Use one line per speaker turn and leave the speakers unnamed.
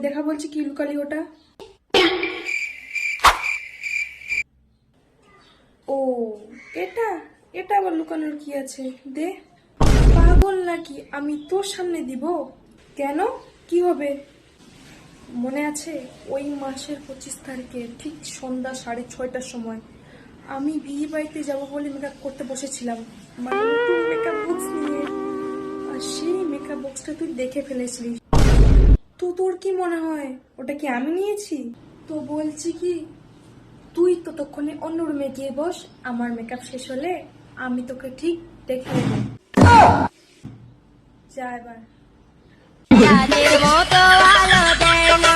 দেখা বলছি কি লুকালি ওটা? ও এটা এটা আবার লুকানোর কি আছে? দে। পাগল নাকি? আমি তোর সামনে দিব? কেন, কি হবে? মনে আছে ওই মাসের 25 তারিখে ঠিক সন্ধ্যা 6:30টার সময় আমি বিয়ে বাড়িতে যাবো বলে মেকআপ করতে বসেছিলাম, মানে নতুন মেকআপ বক্স নিয়ে। আর সেই মেকআপ বক্সটা তুই দেখে ফেলেছিলিস। তো তোর কি মনে হয় ওটা কি আমি নিয়েছি? তো বলছি কি, তুই ততক্ষণে অন্য রুমে গিয়ে বস, আমার মেকআপ শেষ হলে আমি তোকে ঠিক দেখে নেব। যা এবার।
তাদের মতো ভালো দেয় না।